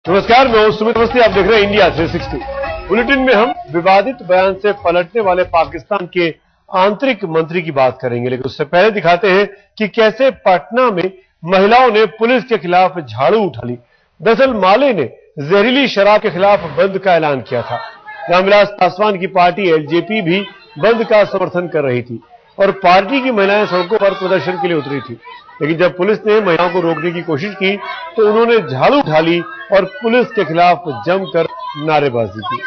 नमस्कार, मैं हूं सुमित अवस्थी। आप देख रहे हैं इंडिया 360। बुलेटिन में हम विवादित बयान से पलटने वाले पाकिस्तान के आंतरिक मंत्री की बात करेंगे, लेकिन उससे पहले दिखाते हैं कि कैसे पटना में महिलाओं ने पुलिस के खिलाफ झाड़ू उठा ली। दरअसल माले ने जहरीली शराब के खिलाफ बंद का ऐलान किया था। रामविलास पासवान की पार्टी एलजेपी भी बंद का समर्थन कर रही थी और पार्टी की महिलाएं सड़कों पर प्रदर्शन के लिए उतरी थी, लेकिन जब पुलिस ने महिलाओं को रोकने की कोशिश की तो उन्होंने झाड़ू उठा ली और पुलिस के खिलाफ जमकर नारेबाजी की।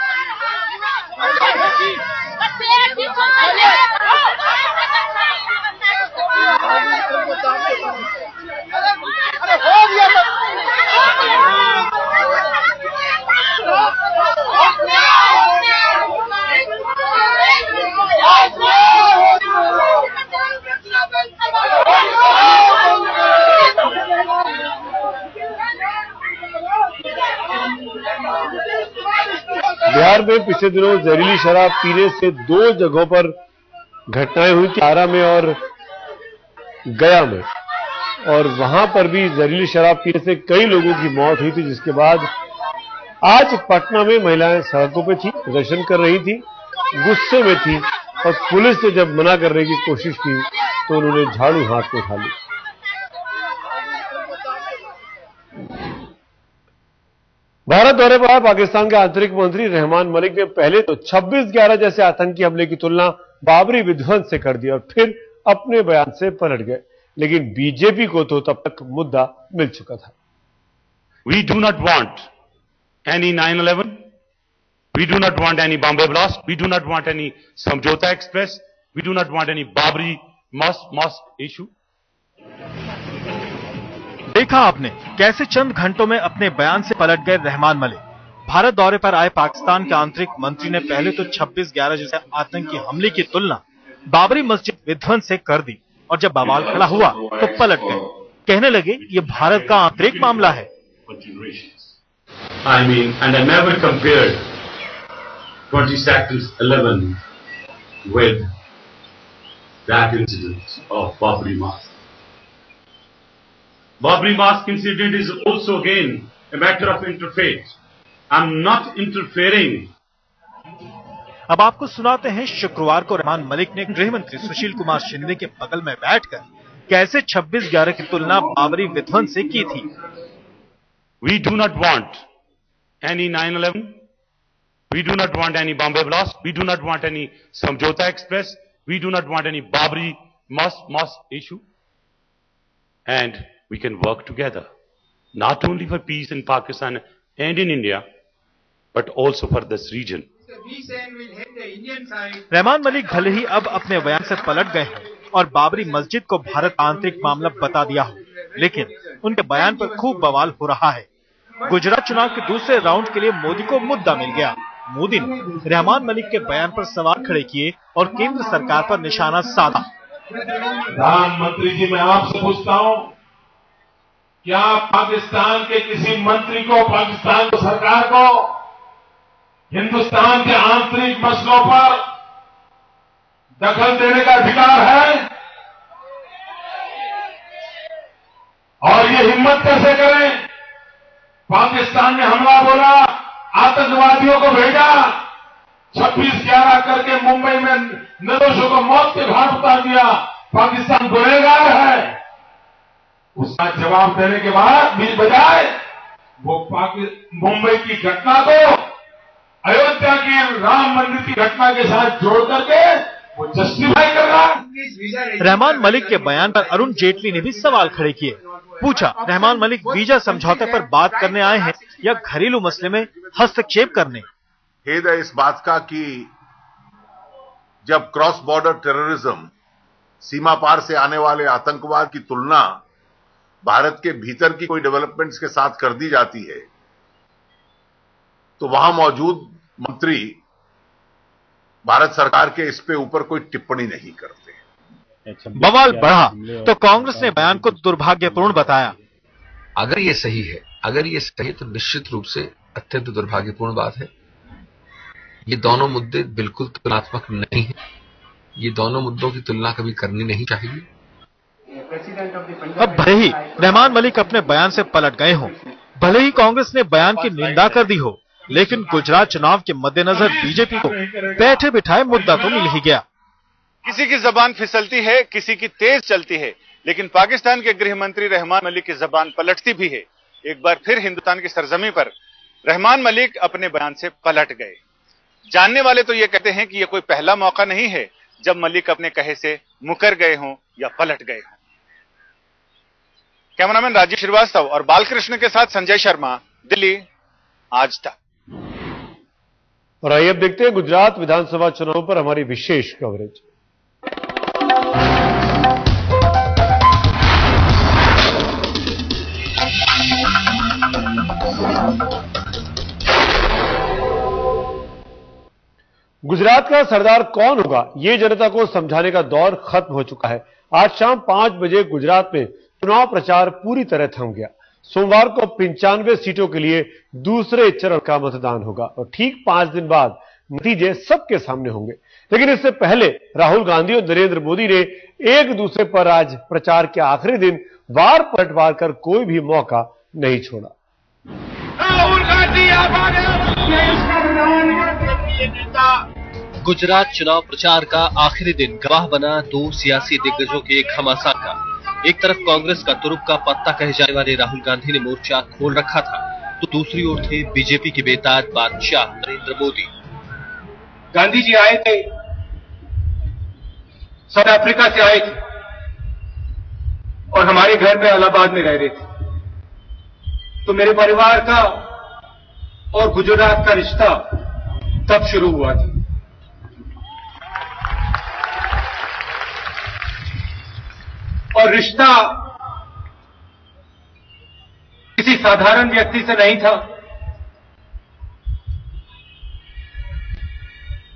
बिहार में पिछले दिनों जहरीली शराब पीने से 2 जगहों पर घटनाएं हुई थी, आरा में और गया में, और वहां पर भी जहरीली शराब पीने से कई लोगों की मौत हुई थी। जिसके बाद आज पटना में महिलाएं सड़कों पे थी, प्रदर्शन कर रही थी, गुस्से में थी, और पुलिस ने जब मना करने की कोशिश की तो उन्होंने झाड़ू हाथ में उठा ली। भारत दौरे पर आए पाकिस्तान के आंतरिक मंत्री रहमान मलिक ने पहले तो 26/11 जैसे आतंकी हमले की तुलना बाबरी विध्वंस से कर दी और फिर अपने बयान से पलट गए, लेकिन बीजेपी को तो तब तक मुद्दा मिल चुका था। We do not want any 9/11. We do not want any Bombay blast. We do not want any Samjhota Express. We do not want any Babri mosque issue. देखा आपने कैसे चंद घंटों में अपने बयान से पलट गए रहमान मलिक। भारत दौरे पर आए पाकिस्तान के आंतरिक मंत्री ने पहले तो 26/11 जैसे आतंकी हमले की तुलना बाबरी मस्जिद विध्वंस से कर दी और जब बवाल खड़ा हुआ तो पलट गए, कहने लगे ये भारत का आंतरिक मामला है। I mean, and I never compared 22/11 with that incident of Babri Mosque. Babri Mosque incident is also again a matter of interfaith. I'm not interfering. अब आपको सुनाते हैं शुक्रवार को रहमान मलिक ने गृह मंत्री सुशील कुमार शिंदे के बगल में बैठकर कैसे 26/11 की तुलना बाबरी विध्वंस से की थी। We do not want any 9/11. We do not want any Bombay blast. We do not want any Samjhota Express. We do not want any Babri mosque issue. And we can work together, not only for peace in Pakistan and in India, but also for this region. Rahman Malik भले ही अब अपने बयान से पलट गए हैं और बाबरी मस्जिद को भारत का आंतरिक मामला बता दिया हो, लेकिन उनके बयान पर खूब बवाल हो रहा है। गुजरात चुनाव के दूसरे राउंड के लिए मोदी को मुद्दा मिल गया। मोदी ने रहमान मलिक के बयान पर सवाल खड़े किए और केंद्र सरकार पर निशाना साधा। प्रधानमंत्री जी, मैं आपसे पूछता हूं, क्या पाकिस्तान के किसी मंत्री को, पाकिस्तान की सरकार को हिंदुस्तान के आंतरिक मसलों पर दखल देने का अधिकार है? और ये हिम्मत कैसे करें? पाकिस्तान ने हमला बोला, आतंकवादियों को भेजा, 26/11 करके मुंबई में निर्दोषों को मौत के घाट उतार दिया। पाकिस्तान गुनहगार है। उसका जवाब देने के बाद भी बजाय वो मुंबई की घटना को अयोध्या की राम मंदिर की घटना के साथ जोड़ करके वो जस्टिफाई कर रहा है। रहमान मलिक के बयान पर अरुण जेटली ने भी सवाल खड़े किए। पूछा, रहमान मलिक वीजा समझौते पर बात करने आए हैं या घरेलू मसले में हस्तक्षेप करने? खेद है इस बात का कि जब क्रॉस बॉर्डर टेररिज्म, सीमा पार से आने वाले आतंकवाद की तुलना भारत के भीतर की कोई डेवलपमेंट्स के साथ कर दी जाती है, तो वहां मौजूद मंत्री भारत सरकार के इस पे ऊपर कोई टिप्पणी नहीं करते। बवाल बढ़ा तो कांग्रेस ने बयान को दुर्भाग्यपूर्ण बताया। अगर ये सही है, तो निश्चित रूप से अत्यंत दुर्भाग्यपूर्ण बात है। ये दोनों मुद्दे बिल्कुल तुलनात्मक नहीं है। ये दोनों मुद्दों की तुलना कभी करनी नहीं चाहिए। अब भले ही रहमान मलिक अपने बयान से पलट गए हों, भले ही कांग्रेस ने बयान की निंदा कर दी हो, लेकिन गुजरात चुनाव के मद्देनजर बीजेपी को बैठे बिठाए मुद्दा तो मिल ही गया। किसी की जबान फिसलती है, किसी की तेज चलती है, लेकिन पाकिस्तान के गृह मंत्री रहमान मलिक की जबान पलटती भी है। एक बार फिर हिंदुस्तान की सरजमी पर रहमान मलिक अपने बयान से पलट गए। जानने वाले तो ये कहते हैं कि यह कोई पहला मौका नहीं है जब मलिक अपने कहे से मुकर गए हों या पलट गए हों। कैमरामैन राजीव श्रीवास्तव और बालकृष्ण के साथ संजय शर्मा, दिल्ली, आज तक। और आइए अब देखते हैं गुजरात विधानसभा चुनाव पर हमारी विशेष कवरेज। गुजरात का सरदार कौन होगा, ये जनता को समझाने का दौर खत्म हो चुका है। आज शाम 5 बजे गुजरात में चुनाव प्रचार पूरी तरह थम गया। सोमवार को 95 सीटों के लिए दूसरे चरण का मतदान होगा और ठीक 5 दिन बाद नतीजे सबके सामने होंगे। लेकिन इससे पहले राहुल गांधी और नरेंद्र मोदी ने एक दूसरे पर आज प्रचार के आखिरी दिन वार पलटवार कर कोई भी मौका नहीं छोड़ा। राहुल गांधी गुजरात चुनाव प्रचार का आखिरी दिन गवाह बना दो सियासी दिग्गजों के घमासान का। एक तरफ कांग्रेस का तुरुप का पत्ता कहे जाने वाले राहुल गांधी ने मोर्चा खोल रखा था, तो दूसरी ओर थे बीजेपी के बेताज बादशाह नरेंद्र मोदी। गांधी जी आए थे, साउथ अफ्रीका से आए थे और हमारे घर में इलाहाबाद में रह रहे थे। तो मेरे परिवार का और गुजरात का रिश्ता तब शुरू हुआ था। और रिश्ता किसी साधारण व्यक्ति से नहीं था,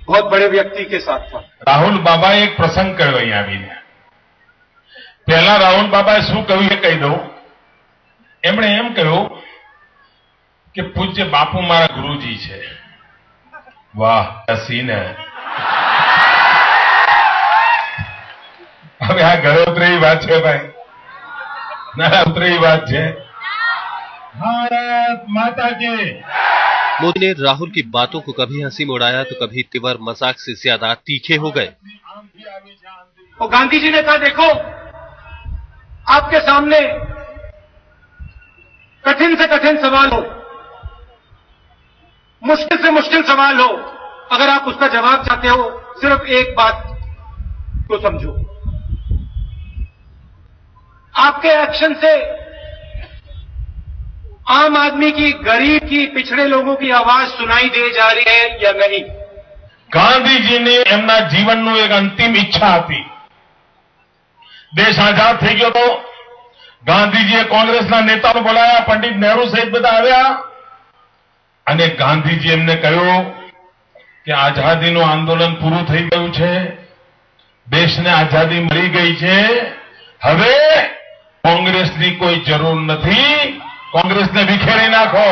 बहुत बड़े व्यक्ति के साथ था। રાહુલ બાબાએ એક પ્રસંગ કર્યો અહીં આવીને। પહેલા રાહુલ બાબાએ શું કહ્યું એ કહી દઉં। એમણે એમ કહ્યું કે પૂજ્ય બાપુ મારા ગુરુજી છે। વાહ, क्या सीन है। હવે આ ઘરે ઉતરેલી વાત છે ભાઈ, ના ઉતરેલી વાત છે। ભારત માતા की। मोदी ने राहुल की बातों को कभी हंसी में उड़ाया तो कभी तिवर मजाक से ज्यादा तीखे हो गए। और गांधी जी ने कहा, देखो आपके सामने कठिन से कठिन सवाल हो, मुश्किल से मुश्किल सवाल हो, अगर आप उसका जवाब चाहते हो सिर्फ एक बात को समझो, आपके एक्शन से आम आदमी की, गरीब की, पिछड़े लोगों की आवाज सुनाई दे जा रही है या नहीं। ગાંધીજીની એમના જીવનનું એક અંતિમ ઈચ્છા હતી। દેશ આઝાદ થઈ ગયો તો ગાંધીજીએ કોંગ્રેસના નેતાઓને બોલાયા, પંડિત નહેરુ સહિત બધા આવ્યા અને ગાંધીજી એમને કહ્યું કે આઝાદીનું આંદોલન પૂરું થઈ ગયું છે, દેશને આઝાદી મળી ગઈ છે, હવે કોંગ્રેસની કોઈ જરૂર નથી, કોંગ્રેસને વિખેરી નાખો।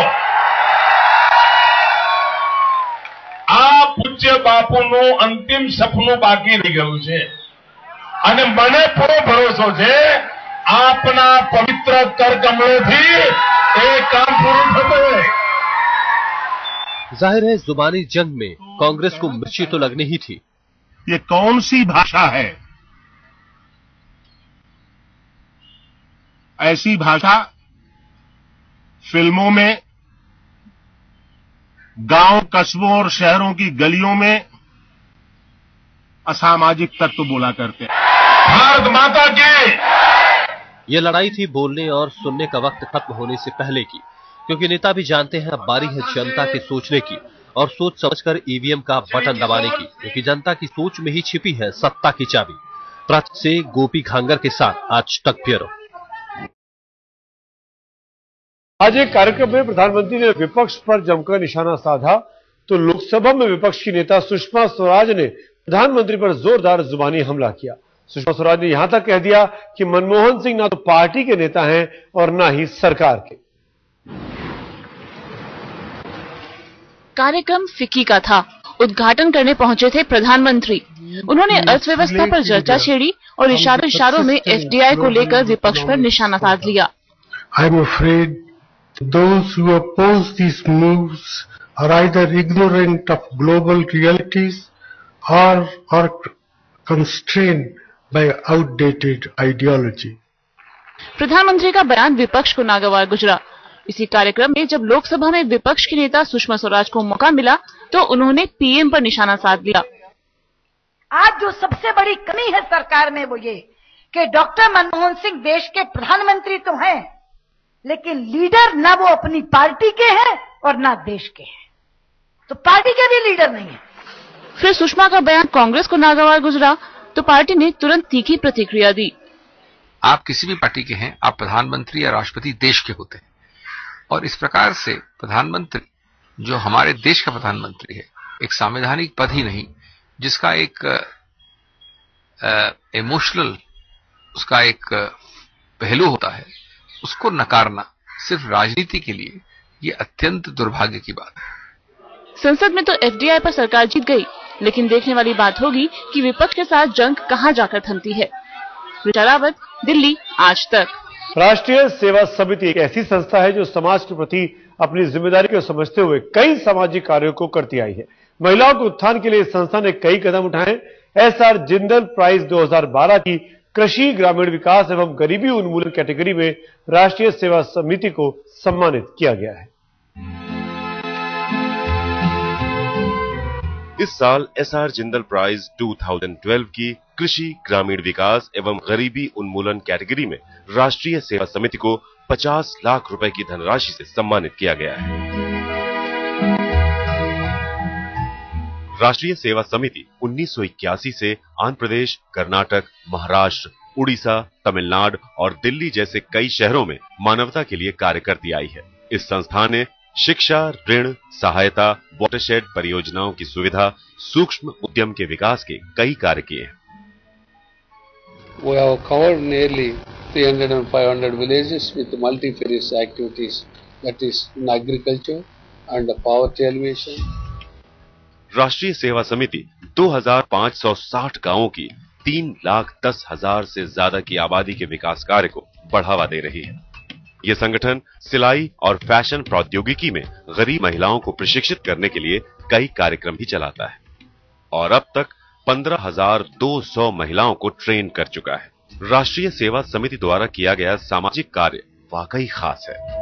આ પૂજ્ય બાપુનું અંતિમ સપનું બાકી રહી ગયું છે અને મને પૂરો ભરોસો છે આપના પવિત્ર કરકમળોથી એ કામ પૂરું થશે। जाहिर है जुबानी जंग में कांग्रेस को मिर्ची तो लगनी ही थी। ये कौन सी भाषा है? ऐसी भाषा फिल्मों में, गांव, कस्बों और शहरों की गलियों में असामाजिक तत्व बोला करते हैं। भारत माता की। ये लड़ाई थी बोलने और सुनने का वक्त खत्म होने से पहले की, क्योंकि नेता भी जानते हैं अब बारी है जनता के सोचने की और सोच समझकर ईवीएम का बटन दबाने की, क्योंकि जनता की सोच में ही छिपी है सत्ता की चाबी। प्राची से गोपी घांगर के साथ आज तक ब्यूरो। आज एक कार्यक्रम में प्रधानमंत्री ने विपक्ष पर जमकर निशाना साधा तो लोकसभा में विपक्ष की नेता सुषमा स्वराज ने प्रधानमंत्री पर जोरदार जुबानी हमला किया। सुषमा स्वराज ने यहां तक कह दिया कि मनमोहन सिंह ना तो पार्टी के नेता हैं और ना ही सरकार के। कार्यक्रम फिक्की का था। उद्घाटन करने पहुंचे थे प्रधानमंत्री। उन्होंने अर्थव्यवस्था पर चर्चा छेड़ी और इशारों में एफडीआई को लेकर विपक्ष पर निशाना साध लिया। I am afraid Those who oppose these moves are either ignorant of global realities or are constrained by outdated ideology. प्रधानमंत्री का बयान विपक्ष को नागवार गुजरा। इसी कार्यक्रम में जब लोकसभा में विपक्ष की नेता सुषमा स्वराज को मौका मिला तो उन्होंने पीएम पर निशाना साध लिया। आज जो सबसे बड़ी कमी है सरकार में वो ये कि डॉक्टर मनमोहन सिंह देश के प्रधानमंत्री तो हैं, लेकिन लीडर ना वो अपनी पार्टी के हैं और ना देश के हैं, तो पार्टी के भी लीडर नहीं है। फिर सुषमा का बयान कांग्रेस को नागवार गुजरा तो पार्टी ने तुरंत तीखी प्रतिक्रिया दी। आप किसी भी पार्टी के हैं, आप प्रधानमंत्री या राष्ट्रपति देश के होते हैं, और इस प्रकार से प्रधानमंत्री जो हमारे देश का प्रधानमंत्री है, एक संवैधानिक पद ही नहीं, जिसका एक इमोशनल उसका एक पहलू होता है, उसको नकारना सिर्फ राजनीति के लिए ये अत्यंत दुर्भाग्य की बात है। संसद में तो एफडीआई पर सरकार जीत गई, लेकिन देखने वाली बात होगी कि विपक्ष के साथ जंग कहां जाकर थमती है। ऋचा रावत, दिल्ली, आज तक। राष्ट्रीय सेवा समिति एक ऐसी संस्था है जो समाज के प्रति अपनी जिम्मेदारी को समझते हुए कई सामाजिक कार्यों को करती आई है। महिलाओं के उत्थान के लिए इस संस्था ने कई कदम उठाए। एसआर जिंदल प्राइज 2012 की कृषि, ग्रामीण विकास एवं गरीबी उन्मूलन कैटेगरी में राष्ट्रीय सेवा समिति को सम्मानित किया गया है। इस साल एसआर जिंदल प्राइज 2012 की कृषि, ग्रामीण विकास एवं गरीबी उन्मूलन कैटेगरी में राष्ट्रीय सेवा समिति को 50 लाख रुपए की धनराशि से सम्मानित किया गया है। राष्ट्रीय सेवा समिति 1981 से आंध्र प्रदेश, कर्नाटक, महाराष्ट्र, उड़ीसा, तमिलनाडु और दिल्ली जैसे कई शहरों में मानवता के लिए कार्य करती आई है। इस संस्थान ने शिक्षा, ऋण, सहायता, वाटरशेड परियोजनाओं की सुविधा, सूक्ष्म उद्यम के विकास के कई कार्य किए हैं। We have covered nearly 300 and 500 villages with multifarious activities, that is in agriculture and poverty alleviation. राष्ट्रीय सेवा समिति 2560 गांवों की 3,10,000 से ज्यादा की आबादी के विकास कार्य को बढ़ावा दे रही है। ये संगठन सिलाई और फैशन प्रौद्योगिकी में गरीब महिलाओं को प्रशिक्षित करने के लिए कई कार्यक्रम भी चलाता है और अब तक 15,200 महिलाओं को ट्रेन कर चुका है। राष्ट्रीय सेवा समिति द्वारा किया गया सामाजिक कार्य वाकई खास है।